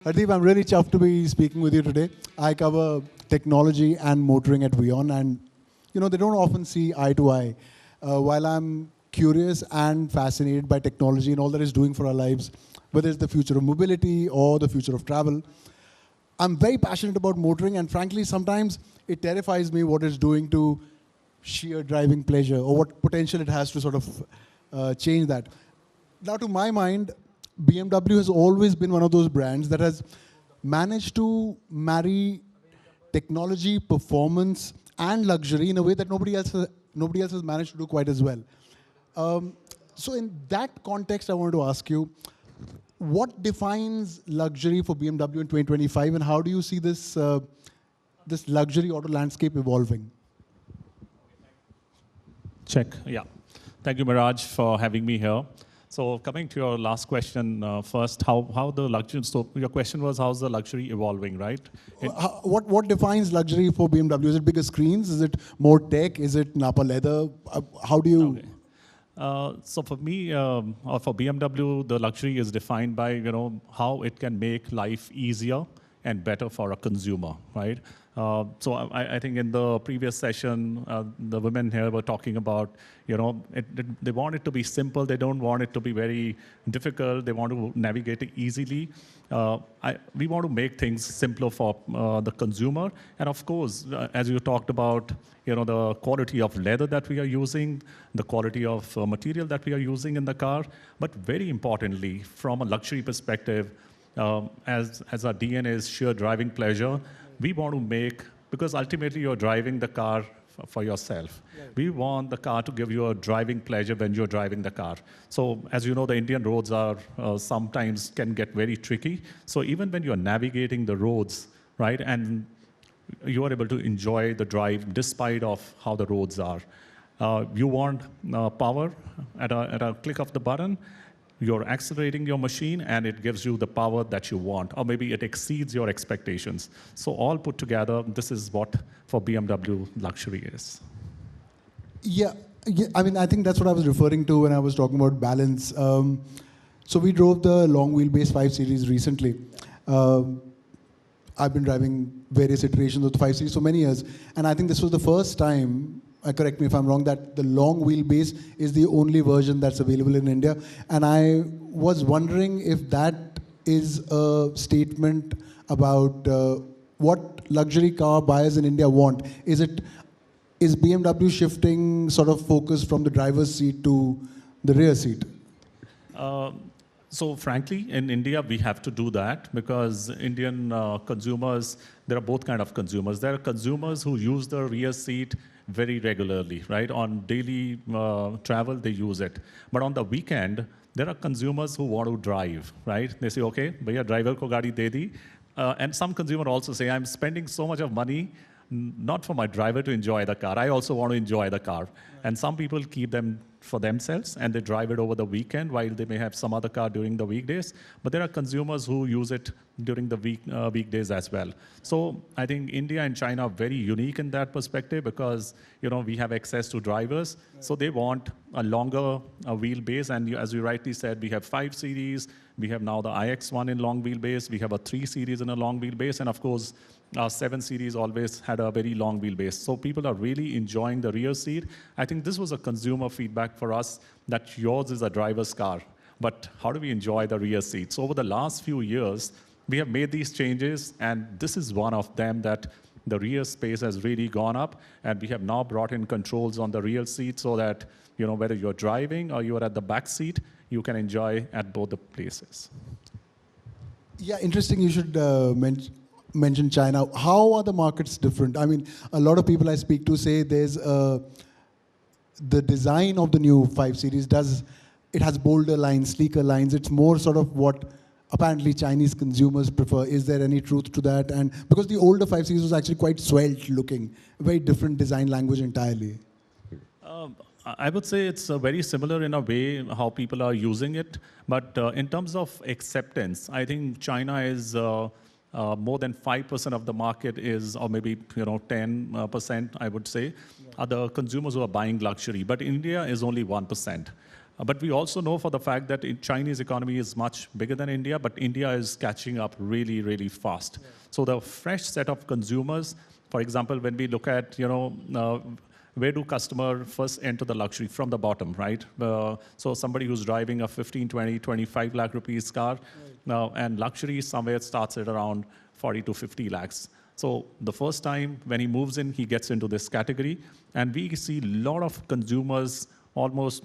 Hardeep, I'm really chuffed to be speaking with you today. I cover technology and motoring at Vion, and they don't often see eye to eye. While I'm curious and fascinated by technology and all that it's doing for our lives, whether it's the future of mobility or the future of travel, I'm very passionate about motoring, and frankly, sometimes it terrifies me what it's doing to sheer driving pleasure or what potential it has to sort of change that. Now, to my mind, BMW has always been one of those brands that has managed to marry technology, performance, and luxury in a way that nobody else has managed to do quite as well. So in that context, I wanted to ask you, what defines luxury for BMW in 2025, and how do you see this luxury auto landscape evolving? Check, yeah. Thank you, Miraj, for having me here. So coming to your last question first, how the luxury, so your question was how's the luxury evolving, right? What defines luxury for BMW? Is it bigger screens? Is it more tech? Is it Napa leather? How do you... Okay. So for me, or for BMW, the luxury is defined by how it can make life easier and better for a consumer, right? So I think in the previous session, the women here were talking about, they want it to be simple. They don't want it to be very difficult. They want to navigate it easily. We want to make things simpler for the consumer. And of course, as you talked about, the quality of leather that we are using, the quality of material that we are using in the car. But very importantly, from a luxury perspective, as our DNA is sheer driving pleasure, we want to make, because ultimately you're driving the car for yourself. Right. We want the car to give you a driving pleasure when you're driving the car. So as you know, the Indian roads are sometimes can get very tricky. So even when you're navigating the roads, right, and you are able to enjoy the drive despite of how the roads are. You want power at a click of the button. You're accelerating your machine and it gives you the power that you want, or maybe it exceeds your expectations. So all put together, this is what for BMW luxury is. Yeah, I mean, I think that's what I was referring to when I was talking about balance. So we drove the long wheelbase 5 Series recently. I've been driving various iterations of the 5 Series for many years, and I think this was the first time, correct me if I'm wrong, that the long wheelbase is the only version that's available in India. And I was wondering if that is a statement about what luxury car buyers in India want. Is BMW shifting sort of focus from the driver's seat to the rear seat? So frankly, in India, we have to do that because Indian consumers, there are both kind of consumers. There are consumers who use the rear seat very regularly, right? On daily travel, they use it. But on the weekend, there are consumers who want to drive, right? They say, okay, bhaiya driver ko gaadi de di. And some consumer also say, I'm spending so much of money, not for my driver to enjoy the car. I also want to enjoy the car. Right. And some people keep them for themselves and they drive it over the weekend while they may have some other car during the weekdays. But there are consumers who use it during the weekdays as well. So I think India and China are very unique in that perspective because we have access to drivers. Right. So they want a longer wheelbase. And as you rightly said, we have 5 Series. We have now the iX1 in long wheelbase. We have a 3 Series in a long wheelbase. And of course, our 7 Series always had a very long wheelbase. So people are really enjoying the rear seat. I think this was a consumer feedback for us that yours is a driver's car, but how do we enjoy the rear seat? So over the last few years, we have made these changes, and this is one of them that the rear space has really gone up, and we have now brought in controls on the rear seat so that whether you're driving or you're at the back seat, you can enjoy at both the places. Yeah, interesting. You should mention China. How are the markets different? I mean, a lot of people I speak to say there's the design of the new 5 Series it has bolder lines, sleeker lines. It's more sort of what apparently Chinese consumers prefer. Is there any truth to that? And because the older 5 Series was actually quite svelte looking, very different design language entirely. I would say it's very similar in a way how people are using it. But in terms of acceptance, I think China is more than 5% of the market is, or maybe 10%, I would say, are the consumers who are buying luxury. But India is only 1%. But we also know for the fact that in Chinese economy is much bigger than India, but India is catching up really, really fast. Yeah. So the fresh set of consumers, for example, when we look at, where do customer first enter the luxury? From the bottom, right? So somebody who's driving a 15, 20, 25 lakh rupees car, and luxury somewhere starts at around 40 to 50 lakhs. So the first time when he moves in, he gets into this category. And we see a lot of consumers, almost,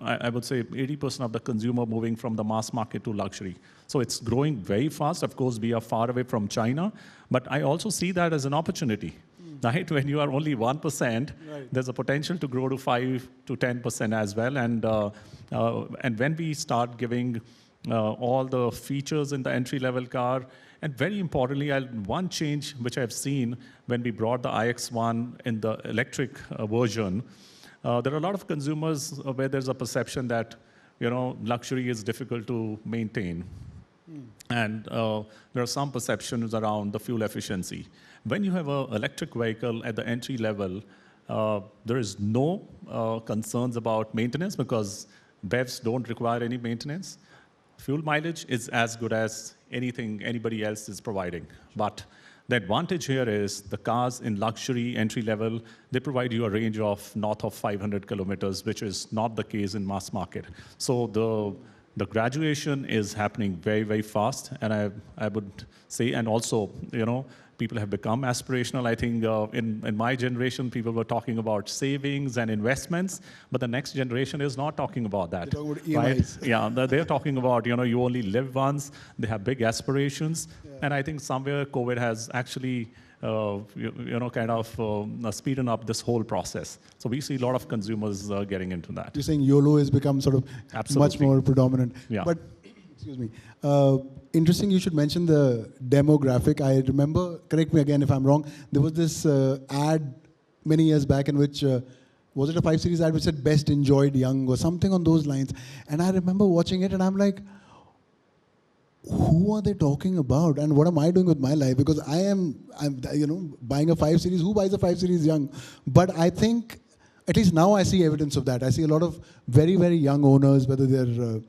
I would say 80% of the consumer moving from the mass market to luxury. So it's growing very fast. Of course, we are far away from China, but I also see that as an opportunity. Right? When you are only 1%, right, there's a potential to grow to 5 to 10% as well. And when we start giving all the features in the entry-level car, and very importantly, one change which I've seen when we brought the iX1 in the electric version, there are a lot of consumers where there's a perception that, luxury is difficult to maintain. And there are some perceptions around the fuel efficiency. When you have an electric vehicle at the entry level, there is no concerns about maintenance because BEVs don't require any maintenance. Fuel mileage is as good as anything anybody else is providing. But the advantage here is the cars in luxury entry level, they provide you a range of north of 500 kilometers, which is not the case in mass market. So the graduation is happening very, very fast. And I would say, and also, people have become aspirational. I think in my generation, people were talking about savings and investments, but the next generation is not talking about that. They're talking about EMIs. Right? Yeah, they're talking about, you only live once. They have big aspirations. Yeah. And I think somewhere COVID has actually, kind of speeding up this whole process. So we see a lot of consumers getting into that. You're saying YOLO has become sort of Absolutely. much more predominant. Yeah. But, excuse me, interesting you should mention the demographic. I remember, correct me again if I'm wrong, there was this ad many years back in which, was it a 5 Series ad which said best enjoyed young or something on those lines. And I remember watching it and I'm like, who are they talking about and what am I doing with my life? Because I'm buying a 5 Series. Who buys a 5 Series young? But I think, at least now I see evidence of that. I see a lot of very, very young owners, whether they're,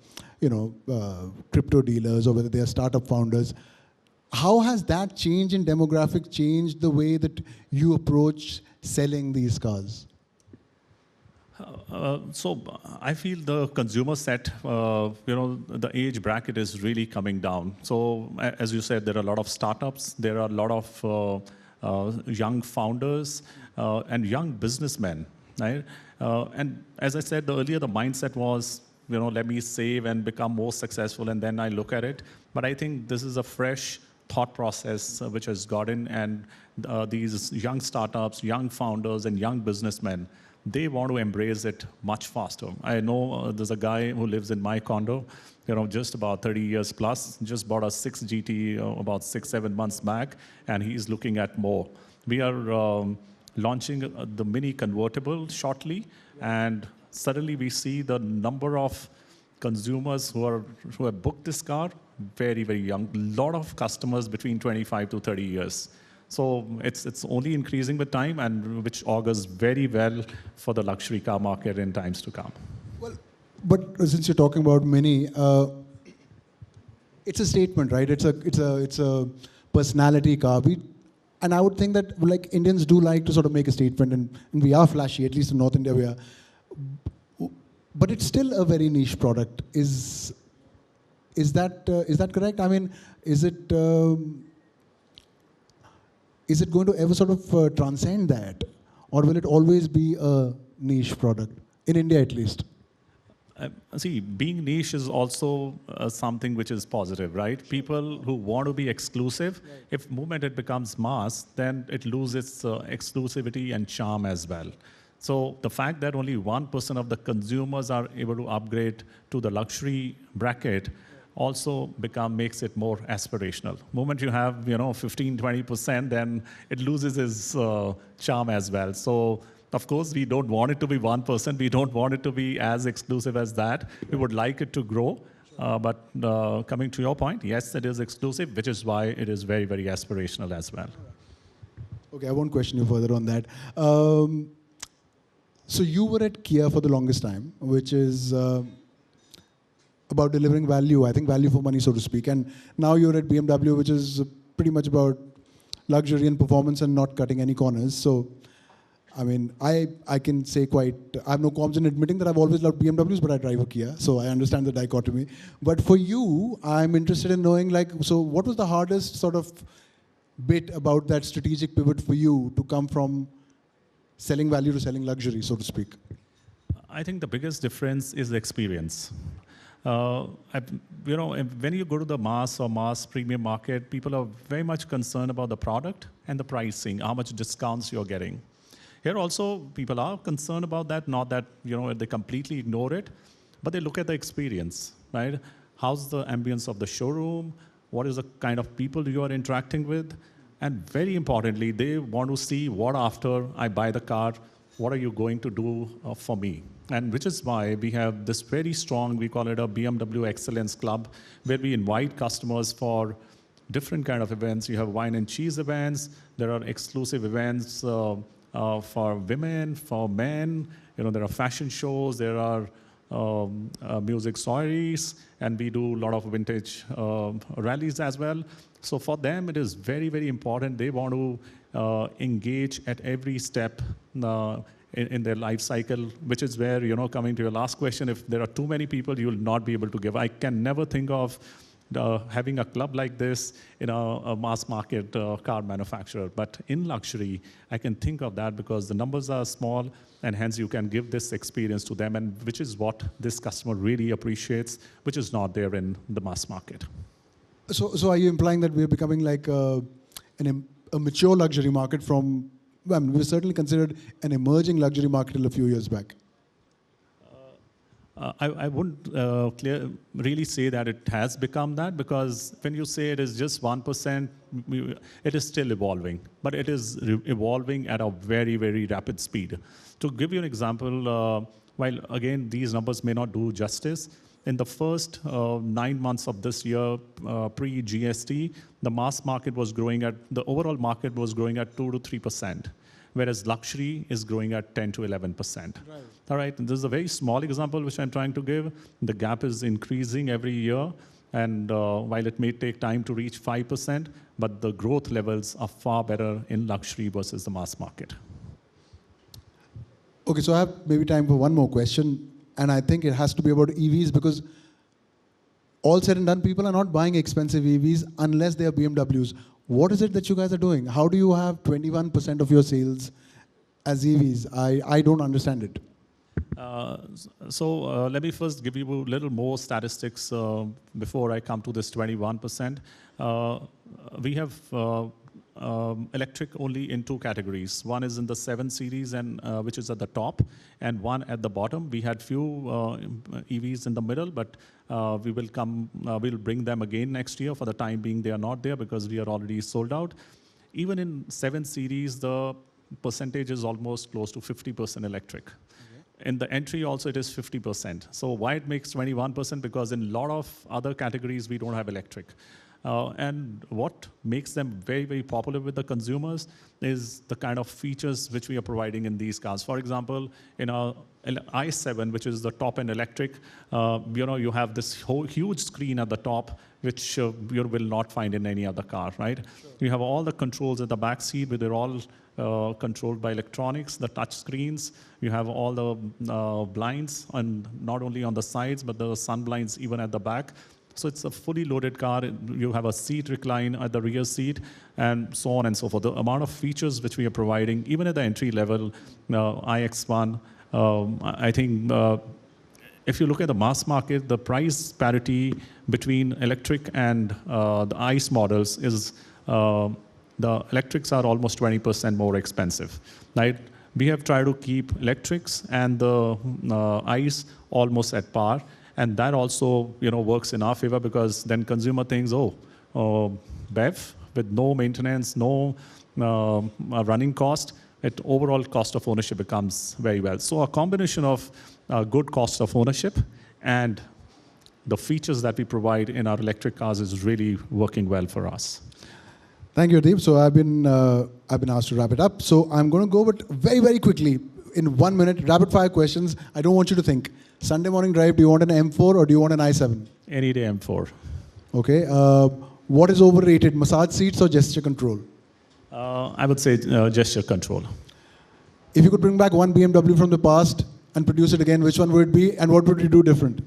crypto dealers or whether they are startup founders. How has that change in demographic changed the way that you approach selling these cars? So I feel the consumer set, the age bracket is really coming down. So as you said, there are a lot of startups, there are a lot of young founders and young businessmen, right? And as I said earlier, the mindset was, let me save and become more successful and then I look at it. But I think this is a fresh thought process which has gotten, and these young startups, young founders and young businessmen, they want to embrace it much faster. I know there's a guy who lives in my condo, just about 30 years plus, just bought a 6 GT about 6-7 months back, and he's looking at more. We are launching the mini convertible shortly, and suddenly we see the number of consumers who have booked this car, very, very young. A lot of customers between 25 to 30 years. So it's only increasing with time, and which augurs very well for the luxury car market in times to come. Well, but since you're talking about Mini, it's a statement, right? It's a personality car. And I would think that Indians do like to sort of make a statement, and we are flashy, at least in North India we are. But it's still a very niche product. Is that correct? I mean, is it going to ever sort of transcend that? Or will it always be a niche product, in India at least? See, being niche is also something which is positive, right? People who want to be exclusive, right. If moment it becomes mass, then it loses exclusivity and charm as well. So the fact that only 1% of the consumers are able to upgrade to the luxury bracket also makes it more aspirational. Moment you have 15, 20%, then it loses its charm as well. So of course we don't want it to be 1%. We don't want it to be as exclusive as that. We would like it to grow. But coming to your point, yes, it is exclusive, which is why it is very, very aspirational as well. Okay, I won't question you further on that. So you were at Kia for the longest time, which is about delivering value, I think value for money, so to speak. And now you're at BMW, which is pretty much about luxury and performance and not cutting any corners. So, I mean, I can say quite, I have no qualms in admitting that I've always loved BMWs, but I drive a Kia, so I understand the dichotomy. But for you, I'm interested in knowing, like, so what was the hardest sort of bit about that strategic pivot for you to come from selling value to selling luxury, so to speak? I think the biggest difference is the experience. When you go to the mass or mass premium market, people are very much concerned about the product and the pricing, how much discounts you're getting. Here also, people are concerned about that, not that they completely ignore it, but they look at the experience, right? How's the ambience of the showroom? What is the kind of people you are interacting with? And very importantly, they want to see what after I buy the car, what are you going to do for me? And which is why we have this very strong, we call it a BMW Excellence Club, where we invite customers for different kind of events. You have wine and cheese events. There are exclusive events for women, for men. There are fashion shows. There are music soirees, and we do a lot of vintage rallies as well. So for them, it is very, very important. They want to engage at every step in their life cycle, which is where, coming to your last question, if there are too many people, you will not be able to give. I can never think of having a club like this in a mass market car manufacturer. But in luxury, I can think of that because the numbers are small, and hence you can give this experience to them, and which is what this customer really appreciates, which is not there in the mass market. So are you implying that we're becoming like a mature luxury market from, I mean, we were certainly considered an emerging luxury market till a few years back? I wouldn't really say that it has become that, because when you say it is just 1%, it is still evolving, but it is evolving at a very, very rapid speed. To give you an example, while again these numbers may not do justice, in the first 9 months of this year, pre-GST, the mass market was growing at, the overall market was growing at 2 to 3%. Whereas luxury is growing at 10 to 11%. Right. All right, and this is a very small example which I'm trying to give. The gap is increasing every year, and while it may take time to reach 5%, but the growth levels are far better in luxury versus the mass market. Okay, so I have maybe time for one more question, and I think it has to be about EVs, because all said and done, people are not buying expensive EVs unless they are BMWs. What is it that you guys are doing? How do you have 21% of your sales as EVs? I don't understand it. Let me first give you a little more statistics before I come to this 21%. We have electric only in 2 categories. One is in the 7 series, and which is at the top, and one at the bottom. We had few EVs in the middle, but we'll bring them again next year. For the time being, they are not there because we are already sold out. Even in 7 series, the percentage is almost close to 50% electric. Okay. In the entry also, it is 50%. So why it makes 21%? Because in a lot of other categories, we don't have electric. And what makes them very, very popular with the consumers is the kind of features which we are providing in these cars. For example, in our i7, which is the top-end electric, you have this whole huge screen at the top, which you will not find in any other car, right? Sure. You have all the controls at the back seat, where they're all controlled by electronics, the touch screens. You have all the blinds, and not only on the sides, but the sun blinds even at the back. So it's a fully loaded car. You have a seat recline at the rear seat, and so on and so forth. The amount of features which we are providing, even at the entry level, iX1, I think if you look at the mass market, the price parity between electric and the ICE models is the electrics are almost 20% more expensive, right? We have tried to keep electrics and the ICE almost at par. And that also, works in our favor, because then consumer thinks, BEV with no maintenance, no running cost, overall cost of ownership becomes very well. So a combination of good cost of ownership and the features that we provide in our electric cars is really working well for us. Thank you, Hardeep. So I've been asked to wrap it up. So I'm going to go, but very, very quickly. in 1 minute, rapid fire questions. I don't want you to think. Sunday morning drive, do you want an M4 or do you want an i7? Any day M4. Okay. What is overrated, massage seats or gesture control? I would say gesture control. If you could bring back one BMW from the past and produce it again, which one would it be and what would you do different?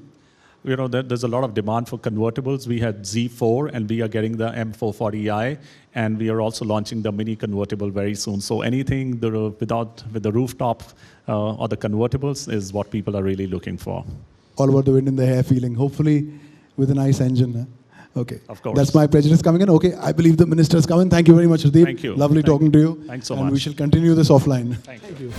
You know, there's a lot of demand for convertibles. We had Z4 and we are getting the M440i, and we are also launching the mini convertible very soon. So anything with the rooftop or the convertibles is what people are really looking for. All about the wind in the hair feeling, hopefully with a nice engine. Huh? Okay. Of course. That's my prejudice coming in. Okay, I believe the minister is coming. Thank you very much, Hardeep. Thank you. Lovely talking to you. Thanks so and much. We shall continue this offline. Thank you.